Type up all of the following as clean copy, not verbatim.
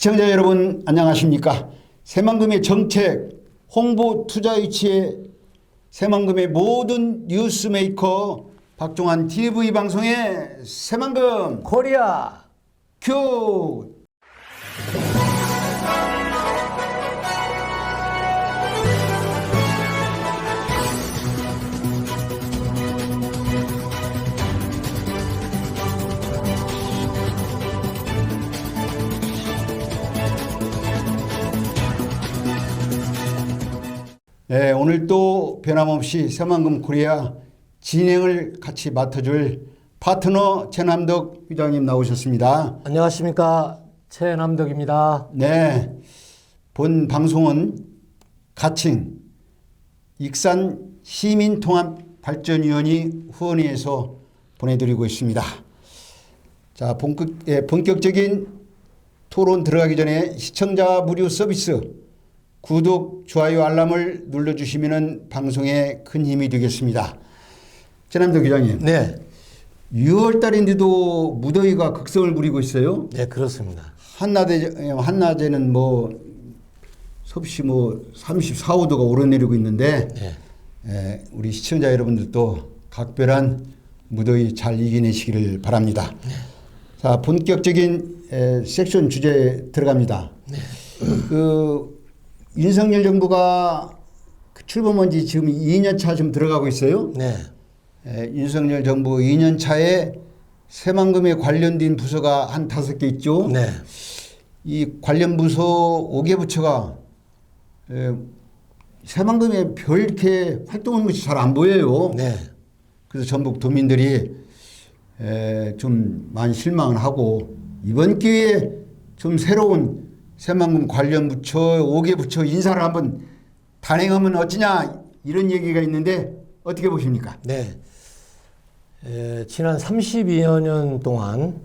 시청자 여러분 안녕하십니까? 새만금의 정책, 홍보, 투자 유치에 새만금의 모든 뉴스메이커 박종환 TV 방송의 새만금 코리아 큐. 네, 오늘 또 변함없이 새만금 코리아 진행을 같이 맡아줄 파트너 최남덕 회장님 나오셨습니다. 안녕하십니까, 최남덕입니다. 네, 본 방송은 가칭 익산 시민통합발전위원회 후원회에서 보내드리고 있습니다. 자, 본격적인 토론 들어가기 전에 시청자 무료 서비스 구독, 좋아요, 알람을 눌러주시면 방송에 큰 힘이 되겠습니다. 최남덕 기자님. 네. 6월 달인데도 무더위가 극성을 부리고 있어요. 네, 그렇습니다. 한낮에는 섭씨 34, 5도가 오르내리고 있는데, 네. 우리 시청자 여러분들도 각별한 무더위 잘 이겨내시기를 바랍니다. 네. 자, 본격적인 섹션 주제 들어갑니다. 네. 윤석열 정부가 출범한 지 지금 2년 차 좀 들어가고 있어요. 네. 윤석열 정부 2년 차에 새만금에 관련된 부서가 한 5개 있죠. 네. 이 관련 부서 5개 부처가 새만금에 별 이렇게 활동하는 것이 잘 안 보여요. 네. 그래서 전북 도민들이 좀 많이 실망을 하고 이번 기회에 좀 새로운 새만금 관련 부처 5개 부처 인사를 한번 단행하면 어찌냐 이런 얘기가 있는데 어떻게 보십니까? 네. 지난 32여 년 동안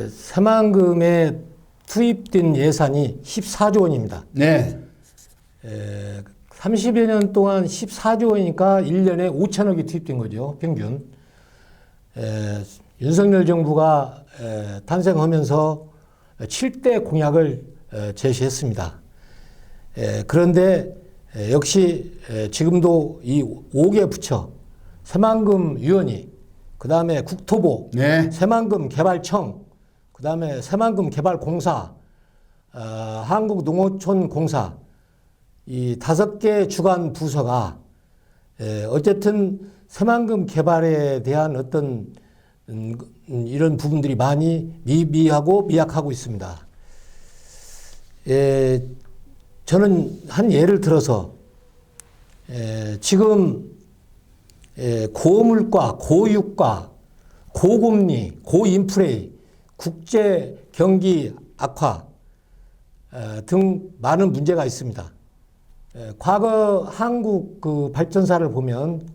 새만금에 투입된 예산이 14조 원입니다. 네. 30여 년 동안 14조 원이니까 1년에 5천억이 투입된 거죠, 평균. 윤석열 정부가 탄생하면서 7대 공약을 제시했습니다. 그런데 역시 지금도 이 5개 부처, 새만금위원회, 그 다음에 국토부, 네. 새만금개발청, 그 다음에 새만금개발공사, 한국농어촌공사, 이 5개 주관 부서가 어쨌든 새만금 개발에 대한 어떤 이런 부분들이 많이 미비하고 미약하고 있습니다. 저는 한 예를 들어서 지금 고물가, 고유가, 고금리, 고인플레이, 국제 경기 악화 등 많은 문제가 있습니다. 과거 한국 그 발전사를 보면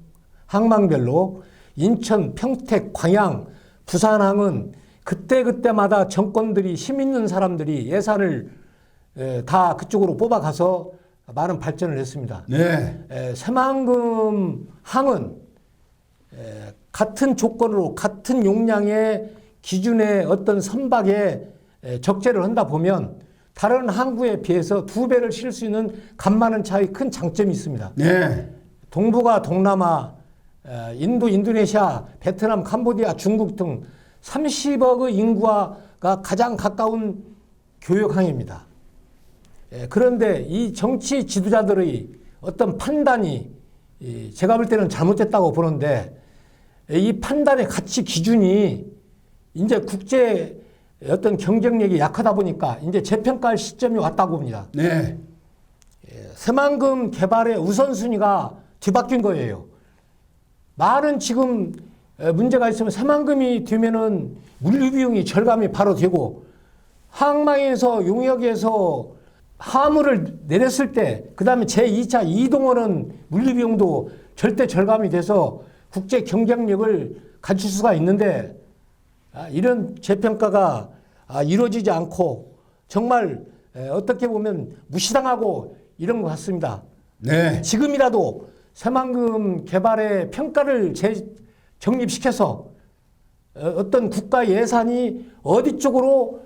항만별로 인천, 평택, 광양, 부산항은 그때그때마다 정권들이 힘 있는 사람들이 예산을 다 그쪽으로 뽑아가서 많은 발전을 했습니다. 네. 새만금 항은 같은 조건으로 같은 용량의 기준의 어떤 선박에 적재를 한다 보면 다른 항구에 비해서 2배를 실을 수 있는 간만한 차의 큰 장점이 있습니다. 네. 동북아, 동남아, 인도, 인도네시아, 베트남, 캄보디아, 중국 등 30억의 인구가 가장 가까운 교역항입니다. 그런데 이 정치 지도자들의 어떤 판단이 제가 볼 때는 잘못됐다고 보는데 이 판단의 가치 기준이 이제 국제 어떤 경쟁력이 약하다 보니까 이제 재평가할 시점이 왔다고 봅니다. 네. 새만금 개발의 우선순위가 뒤바뀐 거예요. 많은 지금 문제가 있으면 새만금이 되면은 물류 비용이 절감이 바로 되고 항만에서 용역에서 화물을 내렸을 때 그다음에 제2차 이동하는 물류 비용도 절대 절감이 돼서 국제 경쟁력을 갖출 수가 있는데 이런 재평가가 이루어지지 않고 정말 어떻게 보면 무시당하고 이런 것 같습니다. 네. 지금이라도 새만금 개발의 평가를 정립시켜서 어떤 국가 예산이 어디 쪽으로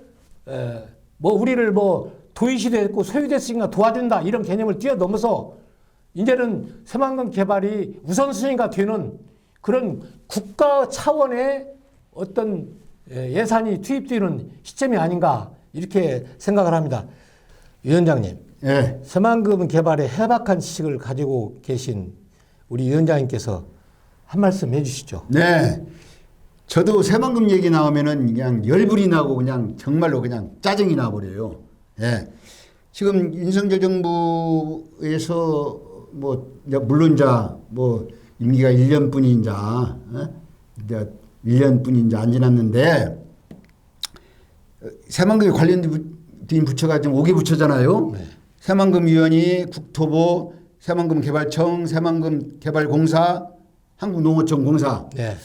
뭐 우리를 뭐 도의시됐고 소유됐으니까 도와준다 이런 개념을 뛰어넘어서 이제는 새만금 개발이 우선순위가 되는 그런 국가 차원의 어떤 예산이 투입되는 시점이 아닌가 이렇게 생각을 합니다. 위원장님, 예. 새만금 개발에 해박한 지식을 가지고 계신 우리 위원장님께서 한 말씀 해주시죠. 네. 저도 새만금 얘기 나오면은 그냥 열불이 나고 그냥 정말로 그냥 짜증이 나버려요. 예. 지금 윤석열 정부에서 뭐 물론 뭐 임기가 1년뿐이 이제 1년뿐이 이제 안 지났는데 새만금에 관련된 부처가 지금 5개 부처잖아요. 네. 새만금위원회, 국토부, 새만금개발청, 새만금개발공사, 한국농어촌공사. 네.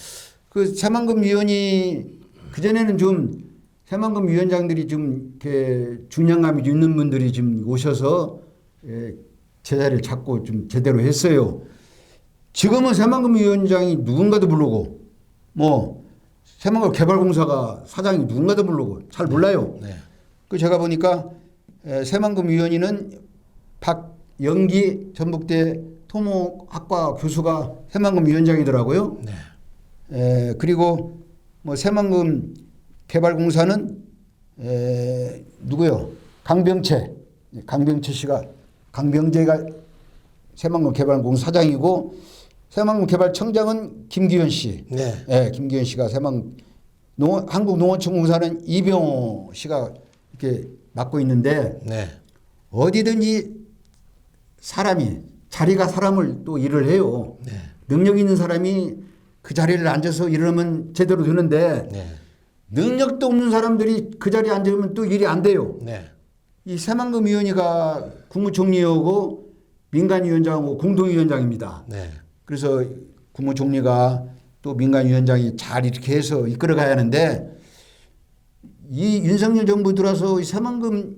그 새만금위원회 그전에는 좀 새만금위원장들이 좀 이렇게 중량감이 있는 분들이 지금 오셔서 제자리를 잡고 좀 제대로 했어요. 지금은 새만금위원장이 누군가도 모르고 뭐 새만금개발공사가 사장이 누군가도 모르고 잘 몰라요. 네. 그 제가 보니까 새만금위원회는 박영기 전북대 토목학과 교수가 새만금위원장이더라고요. 네. 그리고 뭐 새만금 개발공사는 누구요? 강병채 씨가 강병재가 새만금 개발공사 사장이고 새만금 개발청장은 김기현 씨. 네. 김기현 씨가 한국농어촌공사는 이병호 씨가 이렇게 맡고 있는데 네. 어디든지 자리가 사람을 또 일을 해요. 네. 능력 있는 사람이 그 자리를 앉아서 일하면 제대로 되는데 네. 능력도 없는 사람들이 그 자리에 앉으면 또 일이 안 돼요. 네. 이 새만금위원회가 국무총리하고 민간위원장하고 공동위원장입니다. 네. 그래서 국무총리가 또 민간위원장이 잘 이렇게 해서 이끌어가야 하는데 이 윤석열 정부 들어서 이 새만금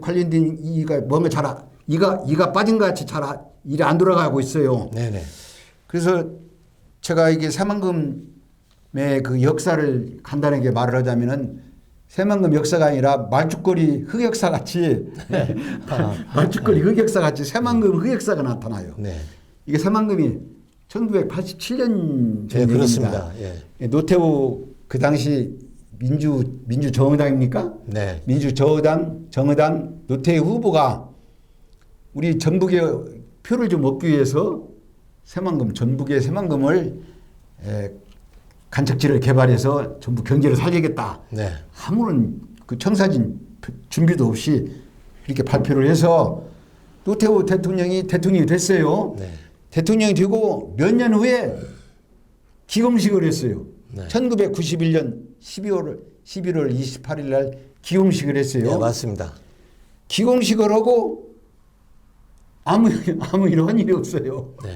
관련된 이가 뭔가 이가 빠진 것 같이 일이 안 돌아가고 있어요. 네네. 그래서 제가 이게 새만금의 그 역사를 간단하게 말을 하자면은 새만금 역사가 아니라 말죽거리 흑역사 같이 말죽거리 흑역사 같이 새만금 흑역사가 나타나요. 네. 이게 새만금이 1987년 네, 그렇습니다. 예. 노태우 그 당시 민주정의당입니까? 네. 정의당 노태우 후보가 우리 전북에 표를 좀 얻기 위해서 전북의 새만금을 간척지를 개발해서 전북 경제를 살리겠다. 네. 아무런 그 청사진 준비도 없이 이렇게 발표를 해서 노태우 대통령이 됐어요. 네. 대통령이 되고 몇 년 후에 기공식을 했어요. 네. 1991년 11월 28일 날 기공식을 했어요. 네, 맞습니다. 기공식을 하고 아무 이런 일이 없어요. 네.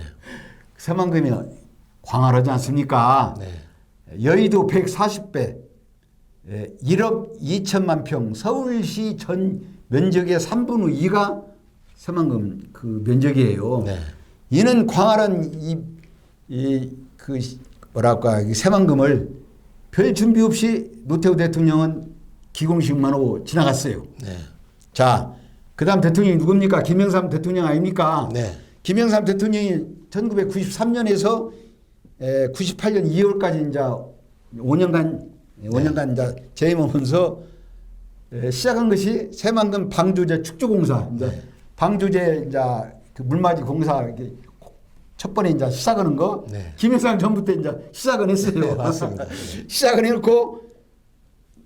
새만금이 광활하지 않습니까? 네. 여의도 140배, 1억 2천만 평, 서울시 전 면적의 3분의 2가 새만금 그 면적이에요. 네. 이는 광활한 새만금을 별 준비 없이 노태우 대통령은 기공식만 하고 지나갔어요. 네. 자, 그 다음 대통령이 누굽니까? 김영삼 대통령 아닙니까? 네. 김영삼 대통령이 1993년에서 98년 2월까지 이제 5년간 이제 재임하면서 시작한 것이 새만금 방조제 축조공사. 이제 네. 방조제 이제 그 물맞이 공사 첫 번에 이제 시작하는 거. 네. 김영삼 정부 때 이제 시작은 했어요. 네, 맞습니다. 시작은 해놓고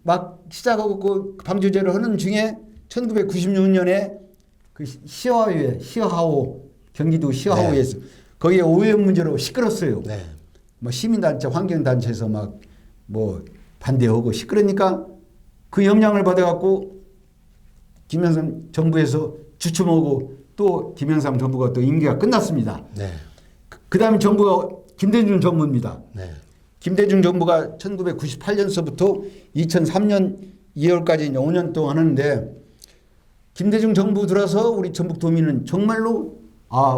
막 시작하고 그 방조제를 하는 중에 1996년에 그 시화호 경기도 시화호에서 거기에 오염 문제로 시끄럽어요. 네. 뭐 시민단체, 환경단체에서 막 뭐 반대하고 시끄러니까 그 영향을 받아갖고 김영삼 정부에서 주춤하고 또 김영삼 정부가 또 임기가 끝났습니다. 네. 그 다음에 정부가 김대중 정부입니다. 네. 김대중 정부가 1998년서부터 2003년 2월까지 5년 동안 하는데 김대중 정부 들어서 우리 전북도민은 정말로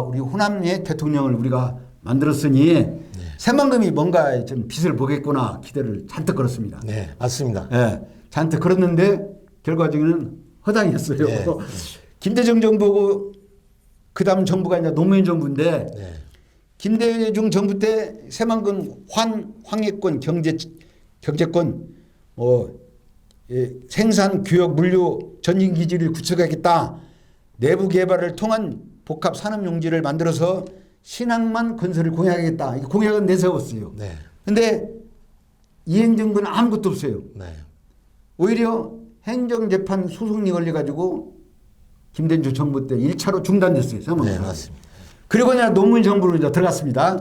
우리 호남의 대통령을 우리가 만들었으니 새만금이 뭔가 좀 빛을 보겠구나 기대를 잔뜩 걸었습니다. 네, 맞습니다. 잔뜩 걸었는데 결과적으로는 허당이었어요. 네. 김대중 정부고 그다음 정부가 이제 노무현 정부인데 네. 김대중 정부 때 새만금 황해권 경제권 생산 교역 물류 전진 기지를 구축하겠다. 내부 개발을 통한 복합 산업 용지를 만들어서 신항만 건설을 공약하겠다. 이 공약은 내세웠어요. 네. 근데 이행 정부는 아무것도 없어요. 네. 오히려 행정재판 소송이 걸려가지고 김대중 정부 때 1차로 중단됐어요. 네, 맞습니다. 그리고 이제 노무현 정부로 이제 들어갔습니다.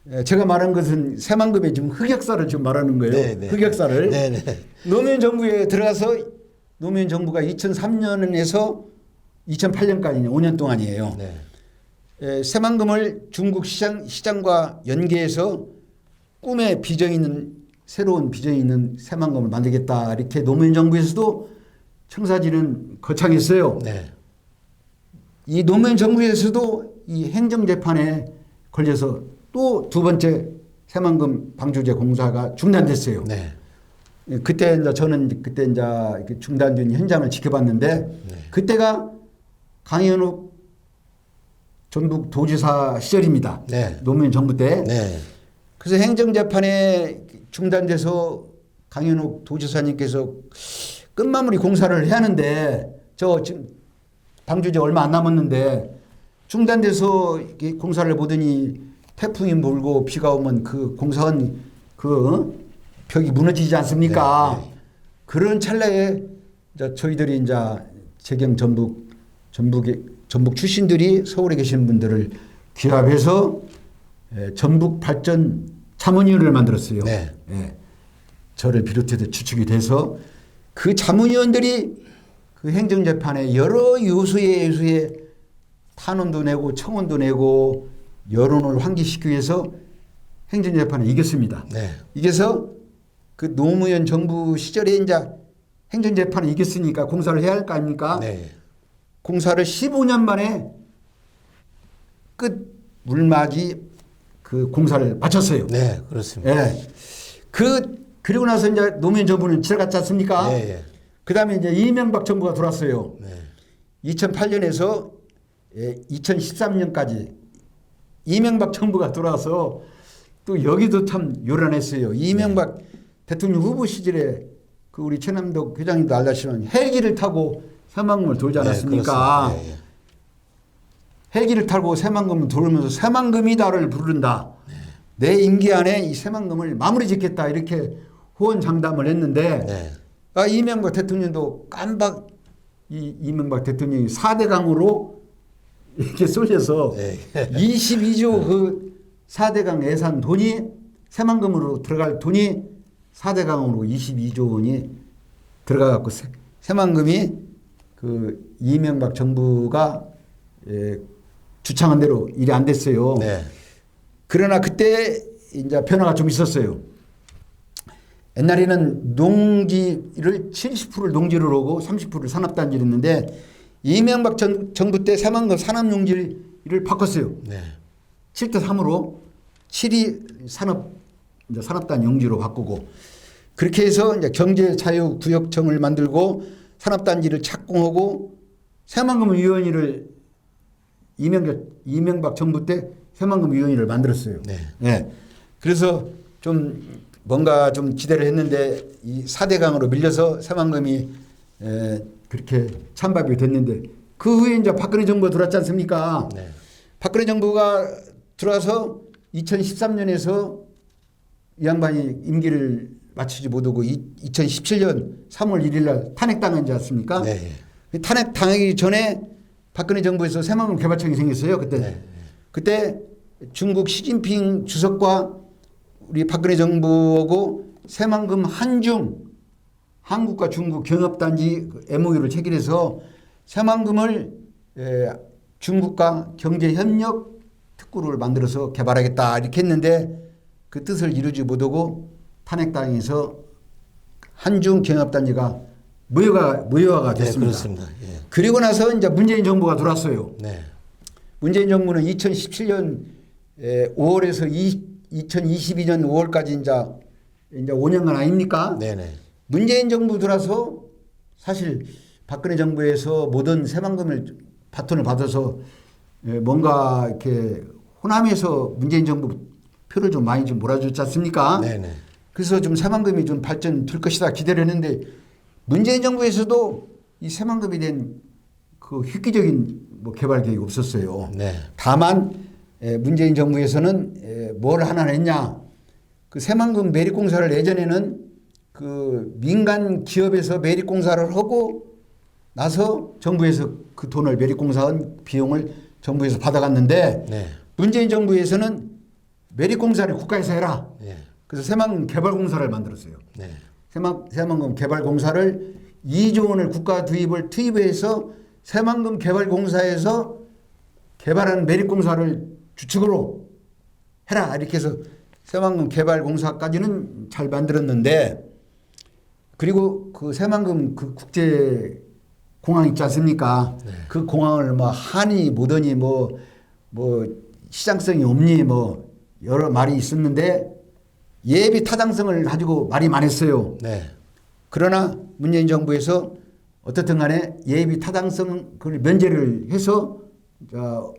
네. 제가 말한 것은 새만금의 지금 흑역사를 지금 말하는 거예요. 네, 네. 흑역사를. 네, 네. 노무현 정부에 들어가서 노무현 정부가 2003년에서 2008년까지 5년 동안이에요. 네. 새만금을 중국 시장과 연계해서 꿈의 비전이 있는 새로운 비전이 있는 새만금을 만들겠다. 이렇게 노무현 정부에서도 청사진은 거창했어요. 네. 이 노무현 정부에서도 이 행정재판에 걸려서 또 두 번째 새만금 방조제 공사가 중단됐어요. 네. 그때 이제 저는 그때 이제 중단된 현장을 지켜봤는데 네. 그때가 강현욱 전북 도지사 시절입니다. 네. 노무현 정부 때. 네. 그래서 행정재판에 중단돼서 강현욱 도지사님께서 끝마무리 공사를 해야 하는데 저 지금 방조제 얼마 안 남았는데 중단돼서 이렇게 공사를 보더니 태풍이 몰고 비가 오면 그 공사원 벽이 무너지지 않습니까? 네, 네. 그런 찰나에 이제 저희들이 이제 재경 전북 출신들이 서울에 계신 분들을 기합해서 전북 발전 자문위원회를 만들었어요. 네. 예. 저를 비롯해서 추측이 돼서 그 자문위원들이 그 행정재판에 여러 요소에 탄원도 내고 청원도 내고 여론을 환기시키기 위해서 행정재판에 이겼습니다. 네. 이겨서 그 노무현 정부 시절에 이제 행정재판에 이겼으니까 공사를 해야 할 거 아닙니까? 네. 공사를 15년 만에 끝 물맞이 그 공사를 마쳤어요. 네, 그렇습니다. 예. 그리고 나서 이제 노무현 정부는 지나갔지 않습니까? 네, 예. 그 다음에 이제 이명박 정부가 들어왔어요. 네. 2008년에서 2013년까지 이명박 정부가 들어와서 또 여기도 참 요란했어요. 이명박 대통령 후보 시절에 그 우리 최남덕 회장님도 알다시피 헬기를 타고 새만금을 돌지 않았습니까? 네, 예. 헬기를 타고 새만금을 돌면서 새만금이다를 부른다. 내 임기 안에 이 새만금을 마무리 짓겠다 이렇게 호언장담을 했는데 네. 이명박 대통령도 깜박 이명박 대통령이 4대강으로 이렇게 쏠려서 네. 22조 그 4대강 예산 돈이 새만금으로 들어갈 돈이 4대강으로 22조 원이 들어가갖고 새만금이 그 이명박 정부가 주창한 대로 일이 안 됐어요. 네. 그러나 그때 이제 변화가 좀 있었어요. 옛날에는 농지를 70%를 농지로 하고 30%를 산업단지를 했는데 이명박 정부 때 새만금 산업용지를 바꿨어요. 네. 7대 3으로 7이 산업단 용지로 바꾸고 그렇게 해서 이제 경제자유구역청을 만들고 산업단지를 착공하고 새만금위원회를 이명박 정부 때 새만금위원회를 만들었어요. 네. 네. 그래서 좀 뭔가 좀 기대를 했는데 이 4대강으로 밀려서 새만금이 그렇게 찬밥이 됐는데 그 후에 이제 박근혜 정부가 들어왔지 않습니까? 네. 박근혜 정부가 들어와서 2013년에서 이 양반이 임기를 마치지 못하고 2017년 3월 1일 날 탄핵당하지 않습니까? 네. 탄핵당하기 전에 박근혜 정부에서 새만금 개발청이 생겼어요. 그때. 네. 그때 중국 시진핑 주석과 우리 박근혜 정부하고 새만금 한중 한국과 중국 경협단지 MOU를 체결해서 새만금을 중국과 경제협력 특구를 만들어서 개발하겠다 이렇게 했는데 그 뜻을 이루지 못하고 탄핵당해서 한중 경협단지가 무효화가 네, 됐습니다. 그렇습니다. 예. 그리고 나서 이제 문재인 정부가 들어왔어요. 네. 문재인 정부는 2017년 5월에서 2022년 5월까지 이제 5년간 아닙니까? 네네. 문재인 정부 들어서 사실 박근혜 정부에서 모든 새만금을 바톤을 받아서 뭔가 이렇게 호남에서 문재인 정부 표를 좀 많이 좀 몰아줬지 않습니까? 네네. 그래서 좀 새만금이 좀 발전될 것이다 기대를 했는데 문재인 정부에서도 이 새만금에 대한 그 획기적인 뭐 개발 계획이 없었어요. 네. 다만 문재인 정부에서는 뭘 하나 했냐? 그 새만금 매립공사를 예전에는 그 민간 기업에서 매립공사를 하고 나서 정부에서 그 돈을 매립공사한 비용을 정부에서 받아갔는데 네. 문재인 정부에서는 매립공사를 국가에서 해라. 네. 그래서 새만금 개발공사를 만들었어요. 네. 새만금 개발공사를 2조 원을 국가 투입해서 새만금 개발공사에서 개발한 매립공사를 주축으로 해라 이렇게 해서 새만금 개발공사까지는 잘 만들었는데 그리고 그 새만금 그 국제 공항 있지 않습니까? 네. 그 공항을 뭐 하니 뭐더니 뭐 시장성이 없니 뭐 여러 말이 있었는데 예비 타당성을 가지고 말이 많았어요. 네. 그러나 문재인 정부에서 어떻든 간에 예비 타당성 그걸 면제를 해서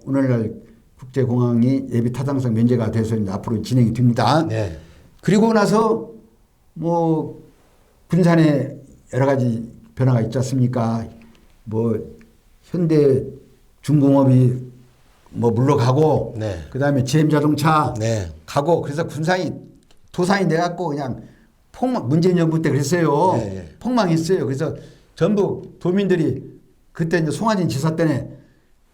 오늘날 국제공항이 예비 타당성 면제가 돼서 이제 앞으로 진행이 됩니다. 네. 그리고 나서 뭐 군산에 여러 가지 변화가 있지 않습니까? 뭐 현대 중공업이 뭐 물러가고 네. 그다음에 GM자동차 네. 가고 그래서 군산이 도산이 돼갖고 그냥 폭망 문재인 정부 때 그랬어요. 네, 네. 폭망했어요. 그래서 전부 도민들이 그때 이제 송하진 지사 때문에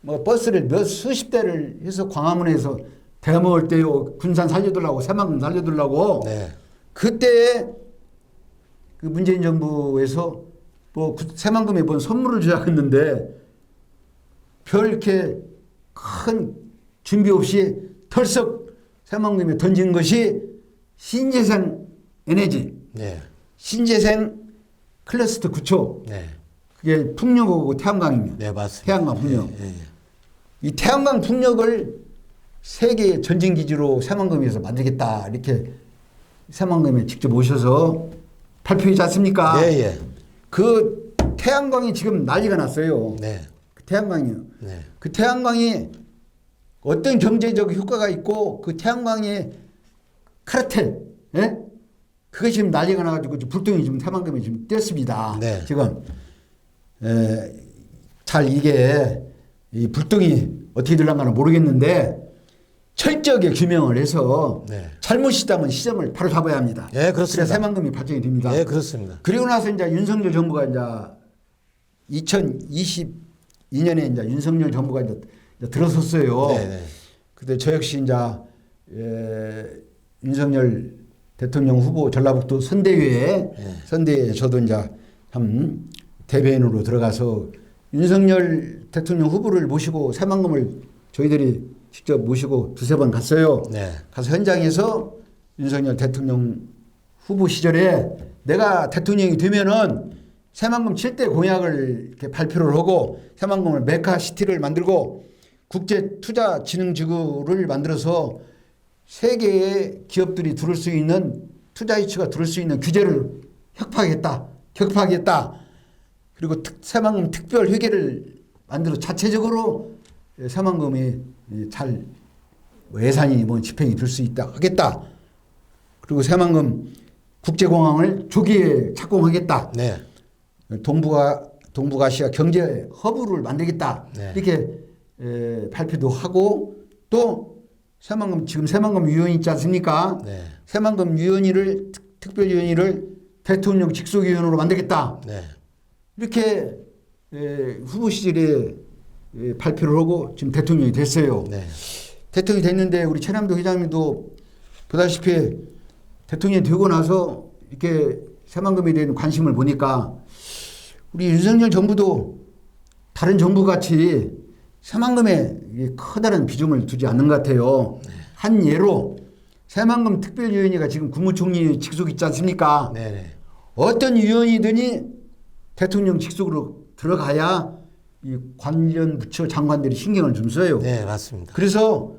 뭐 버스를 몇 수십 대를 해서 광화문에서 대먹을 때요 군산 살려두려고 새만금 살려두려고 네. 그때 그 문재인 정부에서 뭐 새만금에 뭔 선물을 주자 했는데 별 이렇게 큰 준비 없이 털썩 새만금에 던진 것이 신재생 에너지, 네. 신재생 클러스터 9초. 네. 그게 풍력하고 태양광입니다. 네, 맞습니다. 태양광 풍력. 예, 예, 예. 이 태양광 풍력을 세계 전진 기지로 새만금에서 만들겠다 이렇게 새만금에 직접 오셔서 발표하지 않습니까? 예, 예. 그 태양광이 지금 난리가 났어요. 네. 그 태양광이요. 네. 그 태양광이 어떤 경제적 효과가 있고 그 태양광의 카르텔, 예? 그게 지금 난리가 나가지고 불똥이 지금 새만금에 지금 떴습니다. 네. 지금 잘 이게 이 불똥이 어떻게 들어간가는 모르겠는데 철저하게 규명을 해서 네. 잘못이다면 시점을 바로 잡아야 합니다. 예, 그렇습니다. 그래야 새만금이 발전이 됩니다. 예, 그렇습니다. 그리고 나서 이제 윤석열 정부가 이제 2022년에 이제 윤석열 정부가 이제 들어섰어요. 네, 네. 근데 저 역시 이제 윤석열 대통령 후보 전라북도 선대위에 저도 이제 참 대변인으로 들어가서 윤석열 대통령 후보를 모시고 새만금을 저희들이 직접 모시고 두세 번 갔어요. 네. 가서 현장에서 윤석열 대통령 후보 시절에 내가 대통령이 되면은 새만금 7대 공약을 이렇게 발표를 하고 새만금을 메카시티를 만들고 국제투자진흥지구를 만들어서 세계의 기업들이 들을 수 있는 투자 이슈가 들을 수 있는 규제를 격파하겠다. 그리고 새만금 특별 회계를 만들어 자체적으로 새만금이 잘 예산이 뭐 집행이 될 수 있다 하겠다. 그리고 새만금 국제공항을 조기에 착공하겠다. 네. 동북아시아 경제 허브를 만들겠다. 네. 이렇게 발표도 하고 또 지금 새만금 위원회 있지 않습니까? 네. 새만금 위원회를 특별위원회를 대통령 직속위원으로 만들겠다. 네. 이렇게 후보 시절에 발표를 하고 지금 대통령이 됐어요. 네. 대통령이 됐는데 우리 최남도 회장님도 보다시피 대통령이 되고 나서 이렇게 새만금에 대한 관심을 보니까 우리 윤석열 정부도 다른 정부 같이 새만금에 커다란 비중을 두지 않는 것 같아요. 한 예로 새만금 특별위원회가 지금 국무총리 직속 있지 않습니까? 네. 네. 어떤 위원이든지 대통령 직속으로 들어가야 이 관련 부처 장관들이 신경을 좀 써요. 네, 맞습니다. 그래서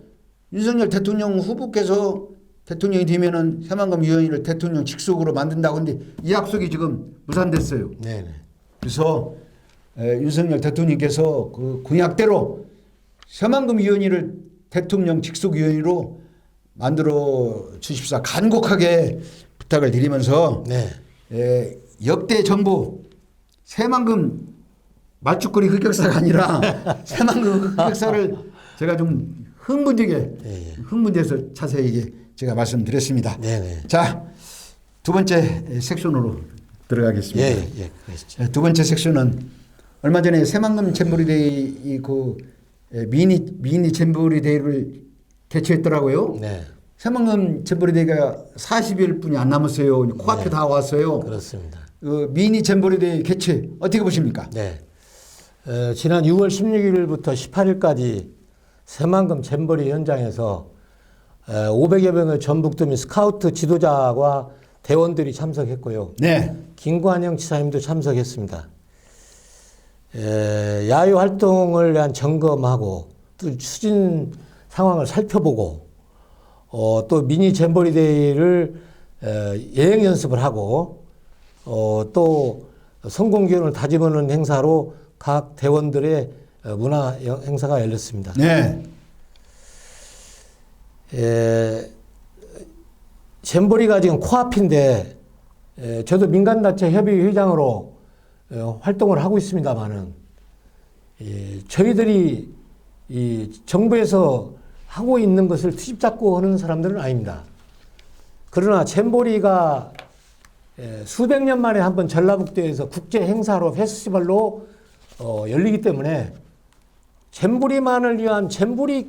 윤석열 대통령 후보께서 대통령이 되면은 새만금 위원회를 대통령 직속으로 만든다고 하는데 이 약속이 지금 무산됐어요. 네. 네. 그래서 윤석열 대통령께서 그 공약대로 새만금 위원회를 대통령 직속 위원회로 만들어 주십사 간곡하게 부탁을 드리면서 네. 역대 정부 새만금 맞춤거리 흑역사가 아니라 새만금 흑역사를 제가 좀 흥분돼서 자세히 제가 말씀드렸습니다. 네네. 자, 두 번째 섹션으로 들어가겠습니다. 예, 그러시죠. 두 번째 섹션은 얼마 전에 새만금 잼버리데이 그 미니 잼버리데이를 개최했더라고요. 네. 새만금 잼버리데이가 40일뿐이 안 남았어요. 코앞에 다 왔어요. 그렇습니다. 그 미니 잼버리데이 개최 어떻게 보십니까? 네. 지난 6월 16일부터 18일까지 새만금 잼버리 현장에서 500여 명의 전북도 민 스카우트 지도자와 대원들이 참석했고요. 네. 김관영 지사님도 참석했습니다. 야유 활동을 위한 점검하고 또 추진 상황을 살펴보고 또 미니 잼버리데이를 예행 연습을 하고 또 성공 기원을 다짐하는 행사로 각 대원들의 문화 행사가 열렸습니다. 네. 잼버리가 지금 코앞인데 저도 민간단체 협의회장으로 활동을 하고 있습니다만은 저희들이 이 정부에서 하고 있는 것을 트집잡고 하는 사람들은 아닙니다. 그러나 잼버리가 수백 년 만에 한번 전라북도에서 국제 행사로 페스티벌로 열리기 때문에 잼버리만을 위한 잼버리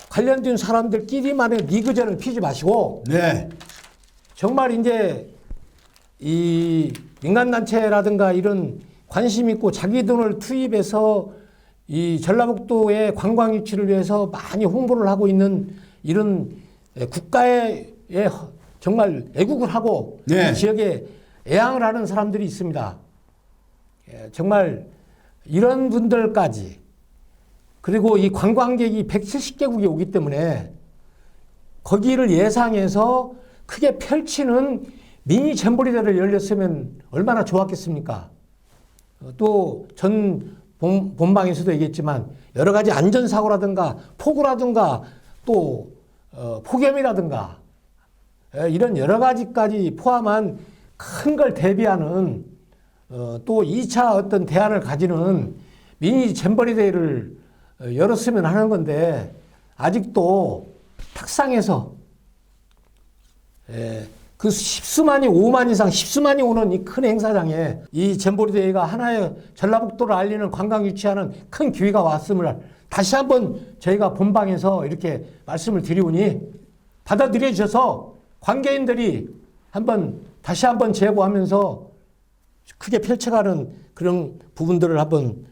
관련된 사람들끼리만의 리그전을 피지 마시고 네. 정말 이제 이 민간단체라든가 이런 관심 있고 자기 돈을 투입해서 이 전라북도의 관광 유치를 위해서 많이 홍보를 하고 있는 이런 국가에 정말 애국을 하고 네. 이 지역에 애항을 하는 사람들이 있습니다. 정말 이런 분들까지 그리고 이 관광객이 170개국에 오기 때문에 거기를 예상해서 크게 펼치는 미니 잼버리대를 열렸으면 얼마나 좋았겠습니까? 또 전 본방에서도 얘기했지만 여러 가지 안전사고라든가 폭우라든가 또 폭염이라든가 이런 여러 가지까지 포함한 큰 걸 대비하는 또 2차 어떤 대안을 가지는 미니 잼버리데이를 열었으면 하는 건데 아직도 탁상에서 그 십수만이 5만 이상 10수만이 오는 이 큰 행사장에 이 잼버리데이가 하나의 전라북도를 알리는 관광 유치하는 큰 기회가 왔음을 다시 한번 저희가 본방에서 이렇게 말씀을 드리오니 받아들여 주셔서 관계인들이 다시 한번 제보하면서 크게 펼쳐가는 그런 부분들을 한번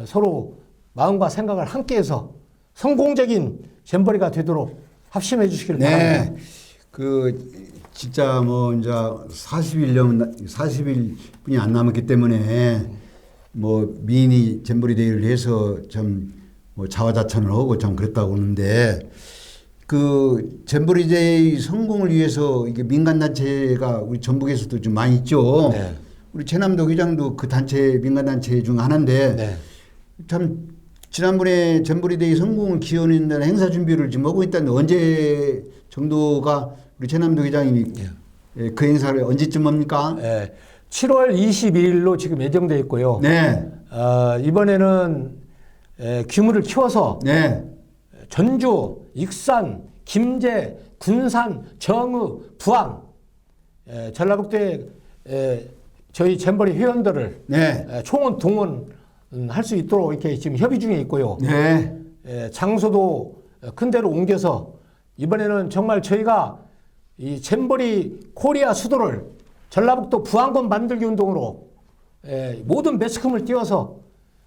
서로 마음과 생각을 함께해서 성공적인 잼버리가 되도록 합심해 주시기를 바랍니다. 그 진짜 뭐 이제 40일뿐이 안 남았기 때문에 뭐 미니 잼버리데이를 해서 좀 뭐 자화자찬을 하고 좀 그랬다고 하는데 그 잼버리데이 성공을 위해서 이게 민간단체가 우리 전북에서도 좀 많이 있죠. 네. 우리 최남도 회장도 그 단체 민간단체 중 하나인데 네. 참 지난번에 잼버리데이 성공을 기원한다는 행사 준비를 지금 하고 있다는데 언제 정도가 우리 최남도 회장님이 그 행사를 언제쯤 합니까? 7월 22일로 지금 예정되어 있고요. 네. 이번에는 규모를 키워서 네. 전주, 익산, 김제, 군산, 정읍, 부안 전라북도에 저희 잼버리 회원들을 네. 총원 동원할 수 있도록 이렇게 지금 협의 중에 있고요. 네. 장소도 큰 데로 옮겨서 이번에는 정말 저희가 이 잼버리 코리아 수도를 전라북도 부안권 만들기 운동으로 모든 매스컴을 띄워서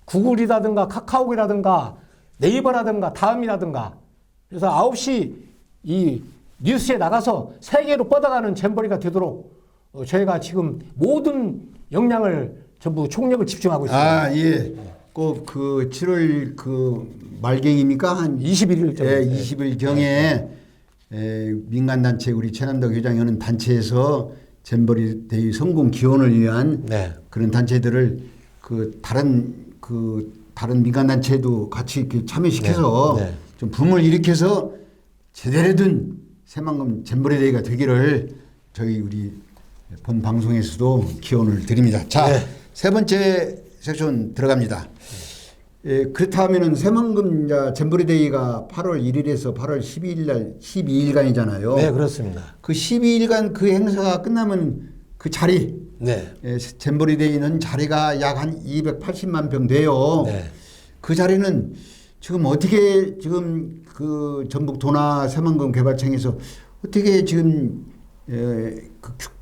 구글이라든가 카카오이라든가 네이버라든가 다음이라든가 그래서 9시 이 뉴스에 나가서 세계로 뻗어가는 잼버리가 되도록 저희가 지금 모든 역량을 전부 총력을 집중하고 있습니다. 아, 예. 꼭 그 7월 그 말경입니까? 한 21일 정도. 20일 경에 민간단체 우리 최남덕 회장이 하는 단체에서 잼버리데이 성공 기원을 위한 네. 그런 단체들을 그 다른 그 다른 민간단체도 같이 이렇게 참여시켜서 네. 좀 붐을 일으켜서 제대로 된 새만금 잼버리데이가 되기를 저희 우리 본 방송에서도 기원을 드립니다. 자, 네. 세 번째 섹션 들어갑니다. 예, 그렇다면은 새만금 잼버리데이가 8월 1일에서 8월 12일 날 12일간이잖아요. 네, 그렇습니다. 그 12일간 그 행사가 끝나면 그 자리, 네. 예, 잼버리데이는 자리가 약 한 280만 평 돼요. 네. 그 자리는 지금 어떻게 지금 그 전북 도나 새만금 개발청에서 어떻게 지금 그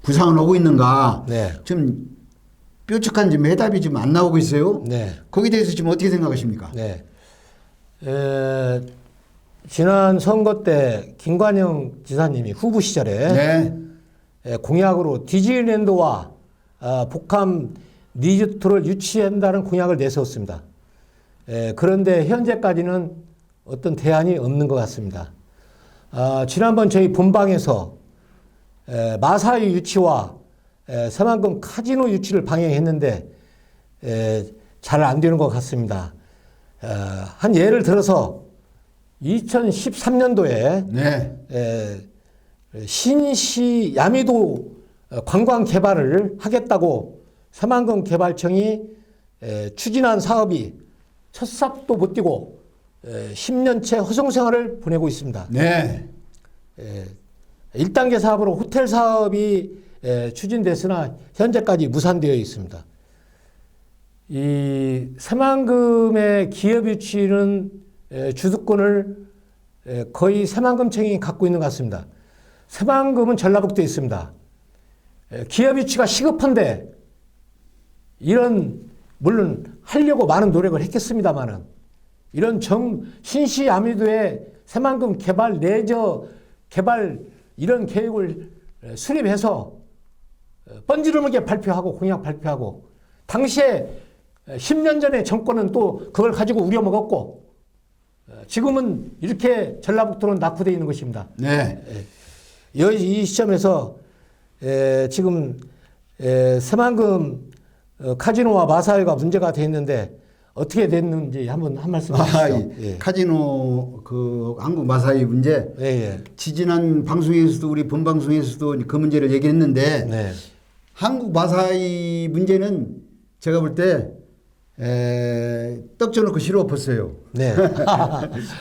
구상을 하고 있는가? 네. 좀 뾰족한 좀 해답이 좀 안 나오고 있어요. 네. 거기에 대해서 지금 어떻게 생각하십니까? 네. 지난 선거 때 김관영 지사님이 후보 시절에 네. 공약으로 디즈니랜드와 복합 리조트를 유치한다는 공약을 내세웠습니다. 그런데 현재까지는 어떤 대안이 없는 것 같습니다. 지난번 저희 본방에서 마사이 유치와 새만금 카지노 유치를 방향했는데 잘 안 되는 것 같습니다. 한 예를 들어서 2013년도에 네. 신시 야미도 관광 개발을 하겠다고 새만금 개발청이 추진한 사업이 첫 삽도 못 띄고 10년째 허송 생활을 보내고 있습니다. 네. 1단계 사업으로 호텔 사업이 추진됐으나 현재까지 무산되어 있습니다. 이 새만금의 기업 유치는 주도권을 거의 새만금청이 갖고 있는 것 같습니다. 새만금은 전라북도에 있습니다. 기업 유치가 시급한데 이런 물론 하려고 많은 노력을 했겠습니다만은 이런 신시 아미도의 새만금 개발 레저 개발 이런 계획을 수립해서 번지르르게 발표하고 공약 발표하고 당시에 10년 전에 정권은 또 그걸 가지고 우려먹었고 지금은 이렇게 전라북도는 낙후되어 있는 것입니다. 네. 이 시점에서 지금 새만금 카지노와 마사회가 문제가 되어 있는데 어떻게 됐는지 한번 한 말씀 해주시죠. 예. 카지노 그 한국 마사이 문제 지지난 방송에서도 우리 본 방송에서도 그 문제를 얘기했는데 네. 한국 마사이 문제는 제가 볼 때 떡 져놓고 싫어 엎었어요. 네.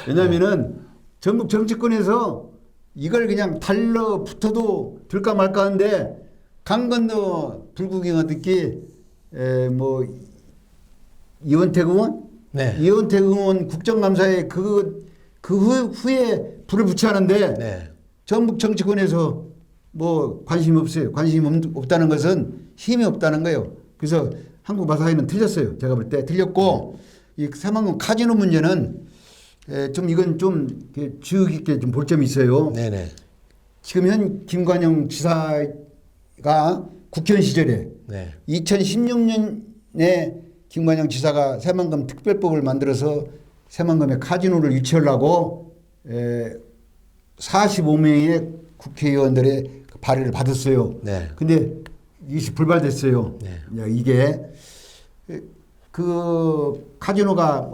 왜냐하면은 전국 정치권에서 이걸 그냥 달러붙어도 들까 말까 하는데 강 건너 불구경하듯이 뭐 이원택 의원, 네. 이원택 의원 국정감사에 그 후에 불을 붙이하는데 네. 전북 정치권에서 뭐 관심 없어요. 관심 없다는 것은 힘이 없다는 거예요. 그래서 한국 마사회는 틀렸어요. 제가 볼 때 틀렸고 이 새만금 카지노 문제는 좀 이건 좀 주의 깊게 좀 볼 점이 있어요. 네네. 지금 현 김관영 지사가 국회의원 시절에 네. 2016년에 김관영 지사가 새만금 특별법을 만들어서 새만금에 카지노를 유치하려고 45명의 국회의원들의 발의를 받았어요. 네. 근데 이것이 불발됐어요. 네. 이게 그 카지노가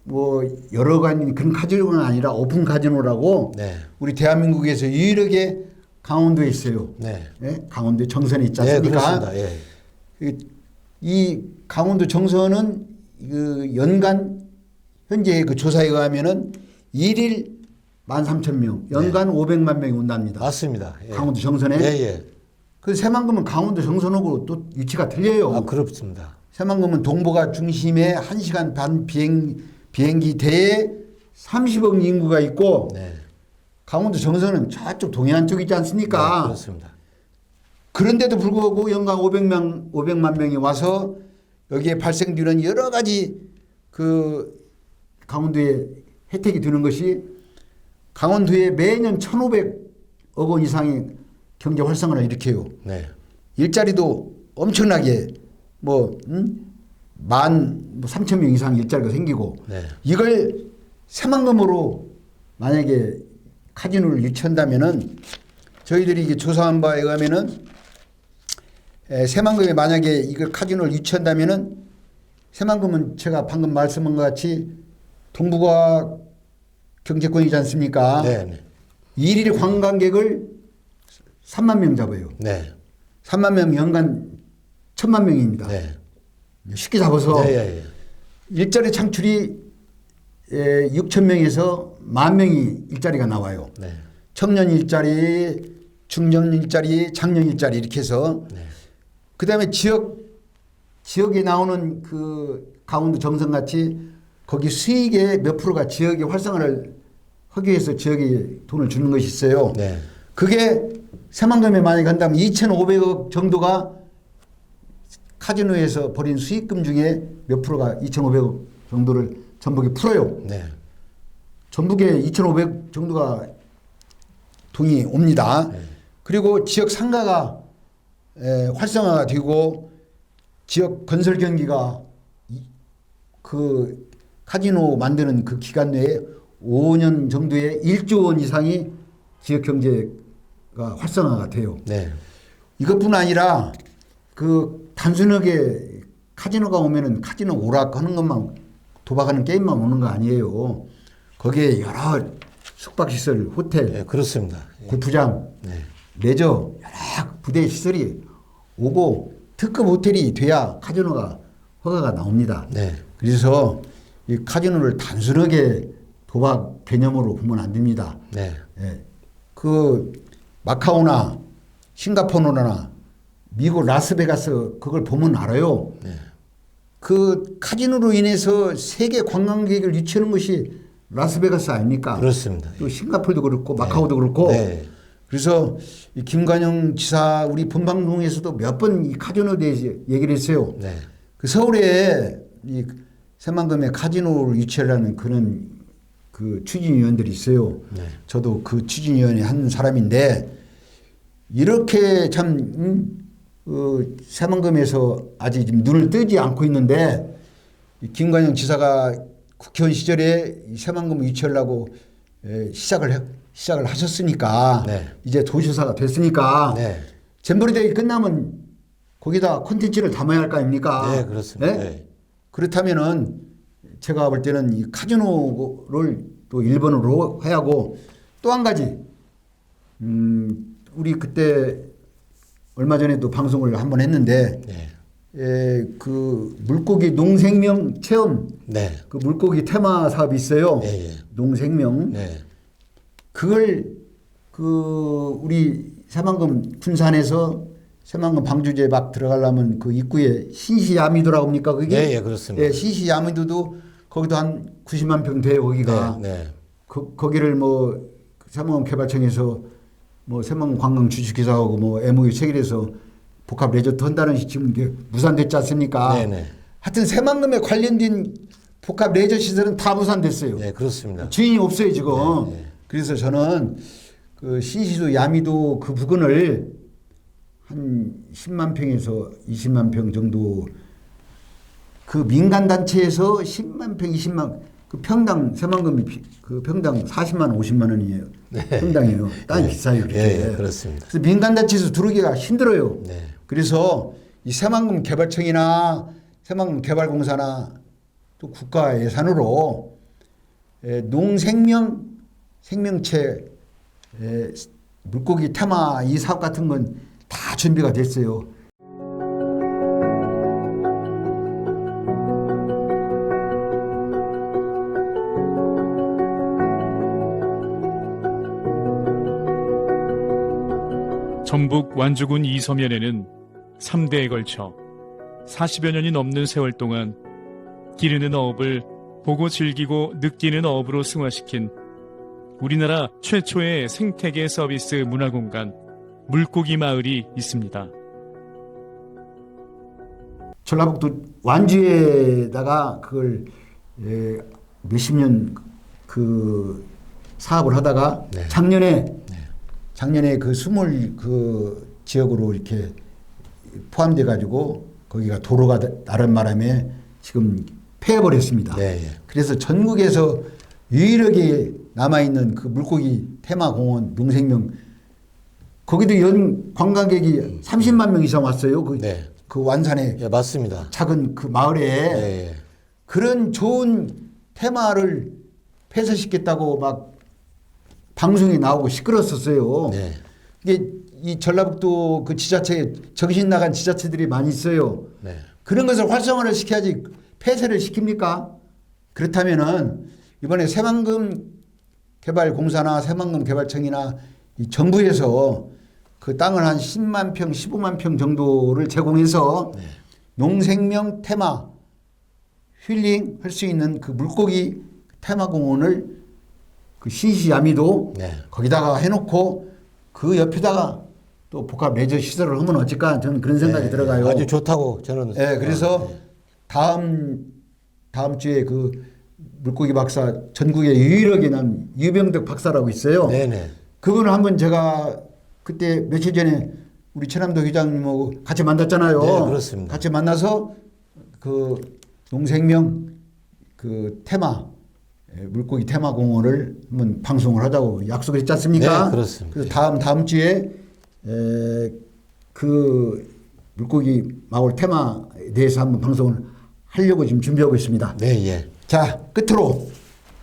뭐 여러 가지 그런 카지노가 아니라 오픈 카지노라고 네. 우리 대한민국에서 유일하게 강원도에 있어요. 네. 네? 강원도 정선에 있지 네, 않습니까? 그렇습니다. 예. 이 강원도 정선은 그 연간 현재 그 조사에 의하면은 일일 13,000명, 연간 500만 명이 온답니다. 맞습니다. 예. 강원도 정선에. 예. 그 새만금은 강원도 정선하고 또 위치가 틀려요. 그렇습니다. 새만금은 동북아 중심에 1시간 반 비행기 대에 30억 인구가 있고 네. 강원도 정선은 저쪽 동해안 쪽 있지 않습니까? 네, 그렇습니다. 그런데도 불구하고 연간 500만 명이 와서 여기에 발생되는 여러 가지 그 강원도에 혜택이 되는 것이 강원도에 매년 1,500억 원 이상의 경제 활성화를 일으켜요. 네. 일자리도 엄청나게 뭐 13,000명 이상 일자리가 생기고 네. 이걸 새만금으로 만약에 카지노를 유치한다면은 저희들이 이게 조사한 바에 의하면은 새만금에 만약에 이걸 카지노를 유치한다면은 새만금은 제가 방금 말씀한 것 같이 동북아 경제권이지 않습니까? 네, 네. 일일 관광객을 3만 명 잡아요. 네. 3만 명 연간 1,000만 명입니다. 네. 쉽게 잡아서 네, 예, 예. 일자리 창출이 6천 명에서 1만 명이 일자리가 나와요. 네. 청년 일자리, 중년 일자리, 장년 일자리 이렇게 해서 네. 그다음에 지역에 나오는 그 강원도 정선같이 거기 수익의 몇 프로가 지역의 활성화를 하기 위해서 지역에 돈을 주는 것이 있어요. 네. 그게 새만금에 만약에 한다면 2,500억 정도가 카지노에서 벌인 수익금 중에 몇 프로가 2,500억 정도를 전북에 풀어요. 네. 전북에 2,500 정도가 돈이 옵니다. 네. 그리고 지역 상가가 활성화가 되고 지역 건설 경기가 그 카지노 만드는 그 기간 내에 5년 정도에 1조 원 이상이 지역 경제가 활성화가 돼요. 네. 이것뿐 아니라 그 단순하게 카지노가 오면은 카지노 오락 하는 것만 도박하는 게임만 오는 거 아니에요. 거기에 여러 숙박시설, 호텔, 네, 그렇습니다. 예. 골프장, 네. 레저 여러 부대 시설이 오고 특급 호텔이 돼야 카지노가 허가가 나옵니다. 네. 그래서 이 카지노를 단순하게 도박 개념으로 보면 안 됩니다. 네. 예. 그 마카오나 싱가포르나 미국 라스베가스 그걸 보면 알아요. 네. 그 카지노로 인해서 세계 관광객을 유치하는 것이 라스베가스 아닙니까? 그렇습니다. 또 싱가포르도 그렇고 마카오도 그렇고. 네. 그래서 이 김관영 지사 우리 본방송에서도 몇 번 이 카지노에 대해서 얘기를 했어요. 네. 그 서울에 이 새만금에 카지노를 유치하려는 그런 그 추진위원들이 있어요. 네. 저도 그 추진위원회 한 사람인데 이렇게 참 새만금에서 아직 지금 눈을 뜨지 않고 있는데 이 김관영 지사가 국회의원 시절에 이 새만금을 유치하려고 시작을 하셨으니까 네. 이제 도지사가 됐으니까 네. 잼버리 대회 끝나면 거기다 콘텐츠를 담아야 할 거 아닙니까? 네, 그렇습니다. 네? 네. 그렇다면은 제가 볼 때는 이 카지노를 또 일본어로 해야 하고 또 한 가지 우리 그때 얼마 전에도 방송을 한번 했는데 네. 그 물고기 농생명 체험 네. 그 물고기 테마 사업이 있어요. 예, 예. 농생명 네. 그걸 그 우리 새만금 군산에서 새만금 방주제 막 들어가려면 그 입구에 신시야미도라고 합니까 그게? 예, 예, 그렇습니다. 예, 신시야미도도 거기도 한 90만 평 돼요 거기가. 네. 네. 거기를 뭐 새만금 개발청에서 뭐 새만금 관광 주식회사하고 뭐 MOU 체결해서 복합 레저트 한다는 시 지금 이게 무산됐지 않습니까? 네, 네. 하여튼 새만금에 관련된 복합 레저 시설은 다 무산됐어요. 네, 그렇습니다. 주인이 없어요 지금. 네, 네. 그래서 저는 그 신시도 야미도 그 부근을 한 10만 평에서 20만 평 정도 그 민간 단체에서 10만 평, 20만 그 평당 새만금이 그 평당 40만 50만 원이에요. 네. 평당이에요. 땅이 비싸요. 그렇게. 예, 예, 그렇습니다. 그래서 민간 단체에서 들어오기가 힘들어요. 네. 그래서 이 새만금 개발청이나 새만금 개발공사나 또 국가 예산으로 농생명 생명체 물고기 테마 이 사업 같은 건 다 준비가 됐어요. 전북 완주군 이서면에는 3대에 걸쳐 40여 년이 넘는 세월 동안 기르는 어업을 보고 즐기고 느끼는 어업으로 승화시킨 우리나라 최초의 생태계 서비스 문화공간 물고기 마을이 있습니다. 전라북도 완주에다가 그걸 몇십 년 그 사업을 하다가 네. 작년에 그 스물 그 지역으로 이렇게 포함돼 가지고 거기가 도로가 나른 바람에 지금 폐해버렸습니다. 네, 예. 그래서 전국에서 유일하게 남아있는 그 물고기 테마공원 농생명 거기도 연 관광객이 30만 명 이상 왔어요. 그 네. 그 완산의 예, 맞습니다. 작은 그 마을에 예, 그런 좋은 테마를 폐쇄시켰다고 막 방송에 나오고 시끄러웠었어요. 네. 이게 이 전라북도 그 지자체 정신 나간 지자체들이 많이 있어요. 네. 그런 것을 활성화를 시켜야지 폐쇄를 시킵니까? 그렇다면은 이번에 새만금 개발공사나 새만금 개발청이나 이 정부에서 그 땅을 한 10만 평, 15만 평 정도를 제공해서 네. 농생명 테마 힐링 할 수 있는 그 물고기 테마공원을 그 신시야미도 네. 거기다가 해놓고 그 옆에다가 또 복합 레저 시설을 하면 어쩔까 저는 그런 생각이 네, 들어가요. 아주 좋다고 저는. 네, 그래서 네. 다음 주에 그 물고기 박사 전국에 유일하게 난 유병덕 박사라고 있어요. 네네. 그분을 한번 제가 그때 며칠 전에 우리 최남도 회장님하고 같이 만났잖아요. 네, 그렇습니다. 같이 만나서 그 농생명 그 테마 물고기 테마 공원을 한번 방송을 하자고 약속을 했지 않습니까? 네, 그렇습니다. 그래서 다음 주에 그 물고기 마을 테마에 대해서 한번 방송을 하려고 지금 준비하고 있습니다. 네, 예. 자, 끝으로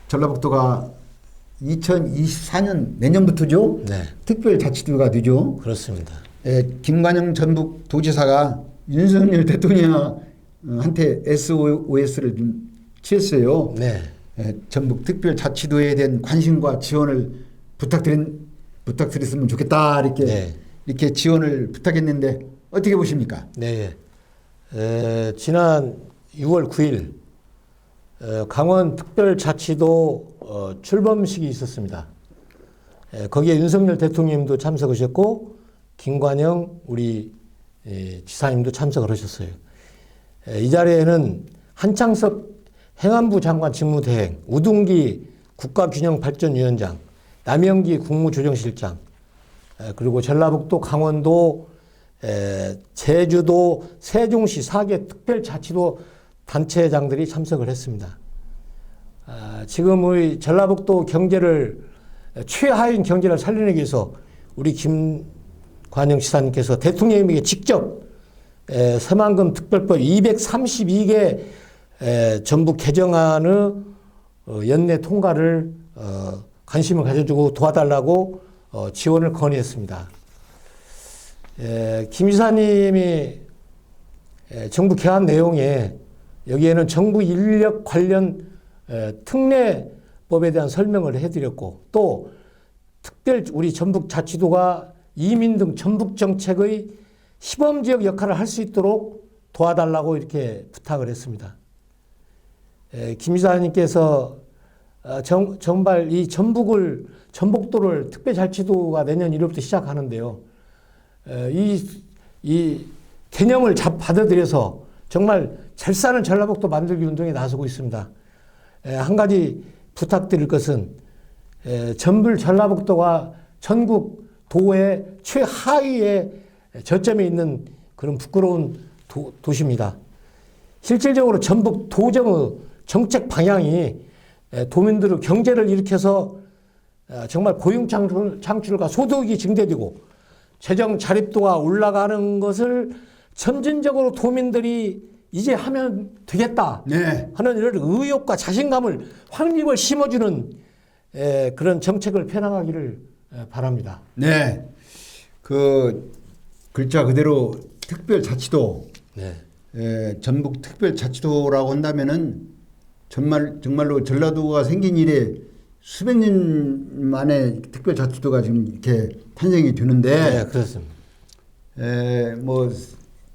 전라북도가 2024년 내년부터죠. 네. 특별자치도가 되죠. 그렇습니다. 김관영 전북 도지사가 윤석열 대통령한테 SOS를 좀 취했어요. 네. 전북 특별자치도에 대한 관심과 지원을 부탁드렸으면 좋겠다 이렇게 네. 이렇게 지원을 부탁했는데 어떻게 보십니까? 네. 지난 6월 9일 강원 특별자치도 출범식이 있었습니다. 거기에 윤석열 대통령님도 참석하셨고 김관영 우리 지사님도 참석을 하셨어요. 이 자리에는 한창석 행안부 장관 직무대행, 우둥기 국가균형발전위원장, 남영기 국무조정실장, 그리고 전라북도, 강원도, 제주도, 세종시 4개 특별자치도 단체장들이 참석을 했습니다. 지금 우리 전라북도 경제를 최하인 경제를 살리기 위해서 우리 김관영 지사님께서 대통령님에게 직접 새만금 특별법 232개 전북 개정안의 연내 통과를 관심을 가져주고 도와달라고 지원을 건의했습니다. 김 지사님이 정부 개헌 내용에 여기에는 정부 인력 관련 특례법에 대한 설명을 해드렸고 또 특별 우리 전북 자치도가 이민 등 전북 정책의 시범지역 역할을 할 수 있도록 도와달라고 이렇게 부탁을 했습니다. 김 지사님께서 정말 이 전북도를 특별자치도가 내년 1월부터 시작하는데요. 이 개념을 받아들여서 정말 잘 사는 전라북도 만들기 운동에 나서고 있습니다. 한 가지 부탁드릴 것은 전북 전라북도가 전국 도의 최하위에 저점에 있는 그런 부끄러운 도시입니다. 실질적으로 전북 도정의 정책 방향이 도민들의 경제를 일으켜서 정말 고용 창출과 소득이 증대되고 재정 자립도가 올라가는 것을 점진적으로 도민들이 이제 하면 되겠다 네. 하는 이런 의욕과 자신감을 확립을 심어주는 그런 정책을 펴나가기를 바랍니다. 네. 그 글자 그대로 특별자치도 네. 전북 특별자치도라고 한다면은 정말로 전라도가 생긴 이래 수백 년 만에 특별자치도가 지금 이렇게 탄생이 되는데 네, 그렇습니다. 뭐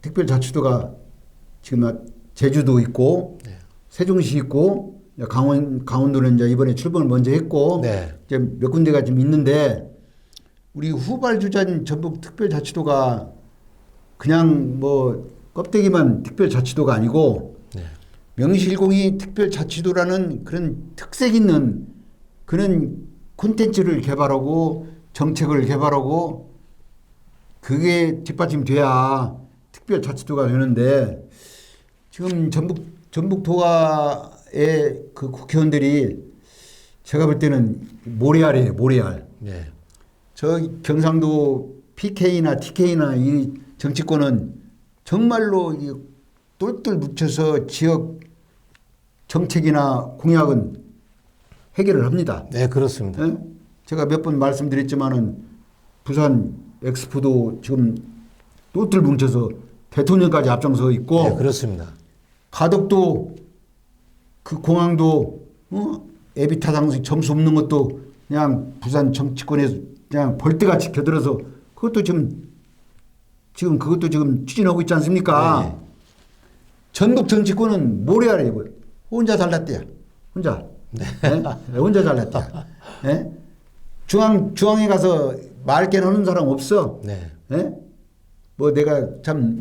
특별자치도가 지금 제주도 있고 네. 세종시 있고 강원도는 이제 이번에 출범을 먼저 했고 네. 이제 몇 군데가 좀 있는데 우리 후발주자인 전북 특별자치도가 그냥 뭐 껍데기만 특별자치도가 아니고 네. 명실공히 특별자치도라는 그런 특색 있는 그런 콘텐츠를 개발하고 정책을 개발하고 그게 뒷받침돼야 특별자치도가 되는데 지금 전북도가의 그 국회의원들이 제가 볼 때는 모래알이에요, 모래알. 네. 저 경상도 PK나 TK나 이 정치권은 정말로 이 똘똘 뭉쳐서 지역 정책이나 공약은 해결을 합니다. 네, 그렇습니다. 예? 제가 몇 번 말씀드렸지만은 부산 엑스포도 지금 똘똘 뭉쳐서 대통령까지 앞장서 있고 네, 그렇습니다. 가덕도 그 공항도 에비타 당시 점수 없는 것도 그냥 부산 정치권에서 그냥 벌떼같이 겨들어서 그것도 지금 그것도 지금 추진하고 있지 않습니까? 네. 전국 정치권은 모래알에 뭐 혼자 잘났대요. 혼자. 네. 예? 혼자 잘났대요. 예? 중앙에 가서 맑게 하는 사람 없어. 네. 예? 뭐 내가 참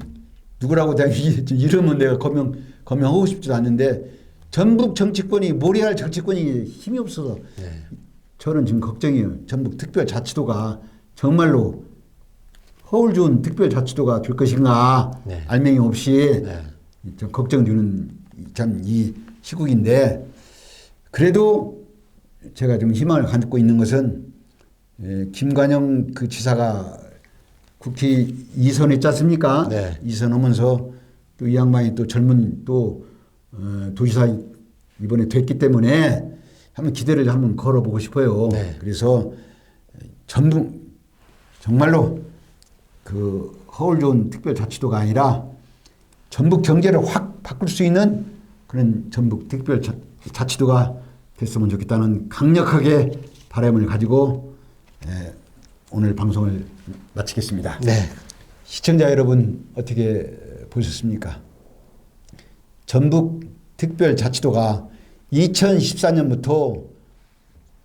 누구라고 내가 이름은 내가 거명하고 싶지도 않는데 전북 정치권이 모래알 정치권이 힘이 없어서 네. 저는 지금 걱정이에요. 전북 특별자치도가 정말로 허울 좋은 특별자치도가 될 것인가 네. 알맹이 없이 네. 좀 걱정되는 참 이 시국인데 그래도 제가 좀 희망을 갖고 있는 것은 김관영 그 지사가 국회 2선 했지 않습니까? 네. 2선 하면서 또 이 양반이 또 젊은 또 도지사 이번에 됐기 때문에 한번 기대를 한번 걸어보고 싶어요. 네. 그래서 전북 정말로 그 허울 좋은 특별자치도가 아니라 전북 경제를 확 바꿀 수 있는 그런 전북 특별자치도가 됐으면 좋겠다는 강력하게 바람을 가지고 오늘 방송을 마치겠습니다. 네. 시청자 여러분 어떻게 보셨습니까? 전북 특별자치도가 2014년부터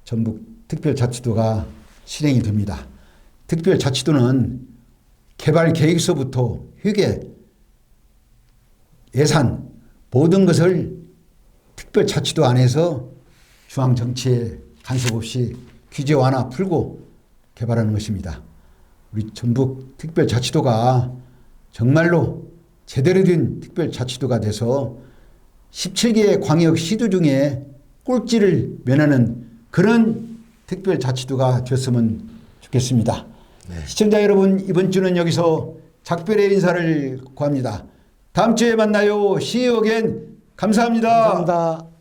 전북 특별자치도가 실행이 됩니다. 특별자치도는 개발 계획서부터 회계, 예산 모든 것을 특별자치도 안에서 중앙정치에 간섭 없이 규제 완화 풀고 개발하는 것입니다. 우리 전북 특별자치도가 정말로 제대로 된 특별자치도가 돼서 17개 광역 시도 중에 꼴찌를 면하는 그런 특별자치도가 됐으면 좋겠습니다. 네. 시청자 여러분 이번 주는 여기서 작별의 인사를 구합니다. 다음 주에 만나요. See you again. 감사합니다. 감사합니다.